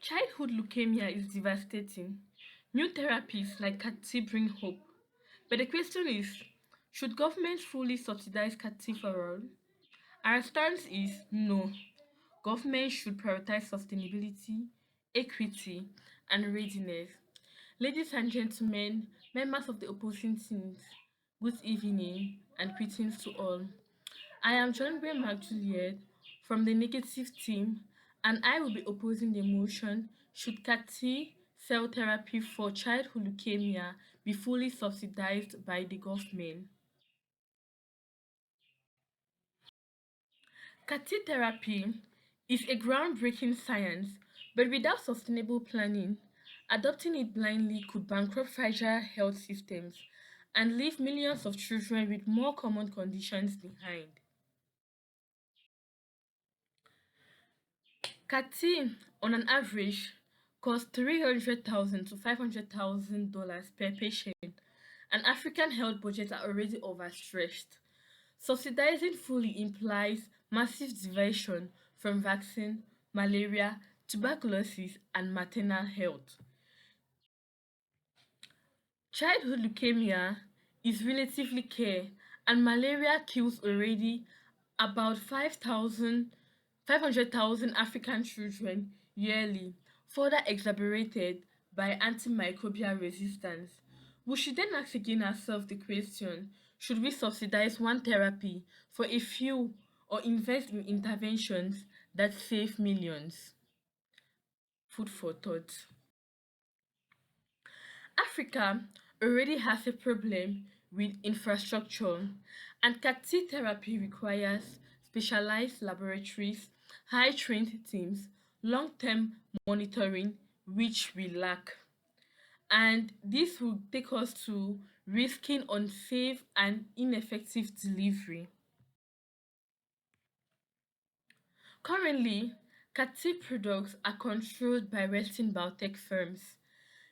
Childhood leukemia is devastating. New therapies like CAR-T bring hope. But the question is, should governments fully subsidize CAR-T for all? Our stance is no. Government should prioritize sustainability, equity, and readiness. Ladies and gentlemen, members of the opposing teams, good evening and greetings to all. I am joined by Mark Juliet from the negative team, and I will be opposing the motion should CAR-T cell therapy for childhood leukemia be fully subsidized by the government. CAR-T therapy is a groundbreaking science, but without sustainable planning, adopting it blindly could bankrupt fragile health systems and leave millions of children with more common conditions behind. CAR-T, on an average, costs $300,000 to $500,000 per patient, and African health budgets are already overstretched. Subsidizing fully implies massive diversion from vaccine, malaria, tuberculosis, and maternal health. Childhood leukemia is relatively care, and malaria kills already about 500,000 African children yearly, further exacerbated by antimicrobial resistance. We should then ask again ourselves the question, should we subsidize one therapy for a few or invest in interventions that save millions? Food for thought. Africa already has a problem with infrastructure, and CAR-T therapy requires specialized laboratories, high trained teams, long term monitoring, which we lack. And this will take us to risking unsafe and ineffective delivery. Currently, CAR-T products are controlled by Western biotech firms,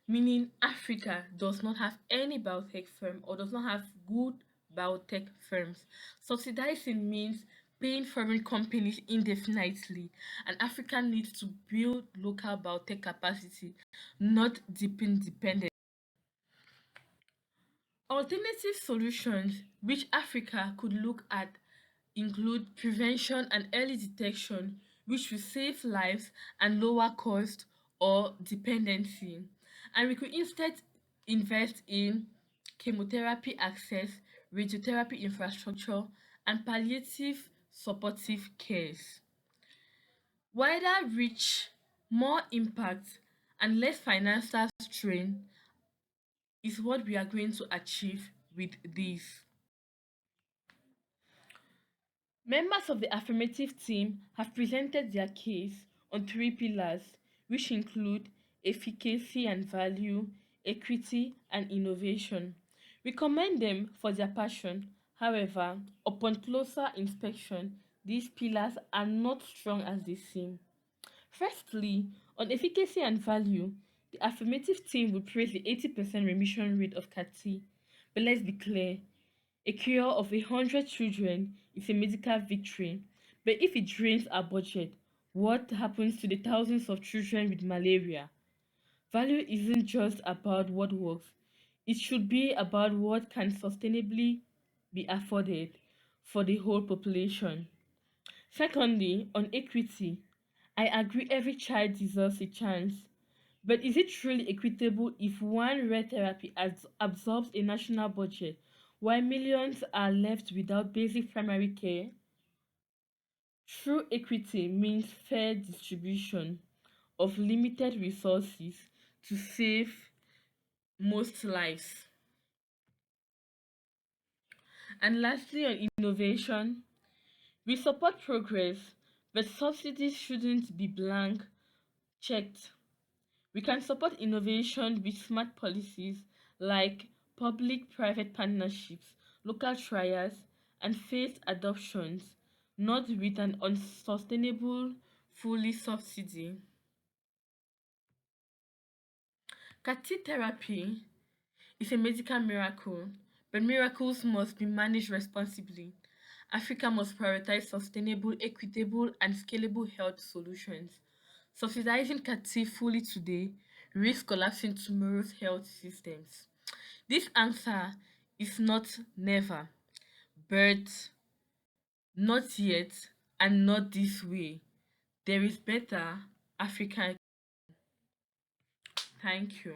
meaning Africa does not have any biotech firm or does not have good biotech firms. Subsidizing means paying foreign companies indefinitely, and Africa needs to build local biotech capacity, not deepen dependence. Alternative solutions which Africa could look at include prevention and early detection, which will save lives and lower cost or dependency. And we could instead invest in chemotherapy access, radiotherapy infrastructure, and palliative supportive cares. Wider reach, more impact, and less financial strain is what we are going to achieve with this. Members of the affirmative team have presented their case on three pillars, which include efficacy and value, equity, and innovation. We commend them for their passion. However, upon closer inspection, these pillars are not strong as they seem. Firstly, on efficacy and value, the affirmative team would praise the 80% remission rate of CAR-T. But let's be clear, a cure of 100 children is a medical victory. But if it drains our budget, what happens to the thousands of children with malaria? Value isn't just about what works, it should be about what can sustainably be afforded for the whole population. Secondly, on equity, I agree every child deserves a chance. But is it truly equitable if one rare therapy absorbs a national budget while millions are left without basic primary care? True equity means fair distribution of limited resources to save most lives. And lastly, on innovation, we support progress, but subsidies shouldn't be blank checked. We can support innovation with smart policies like public-private partnerships, local trials, and phased adoptions, not with an unsustainable fully subsidy. CAR-T therapy is a medical miracle, but miracles must be managed responsibly. Africa must prioritize sustainable, equitable, and scalable health solutions. Subsidizing cattle fully today risks collapsing tomorrow's health systems. This answer is not never, but not yet, and not this way. There is better African. Thank you.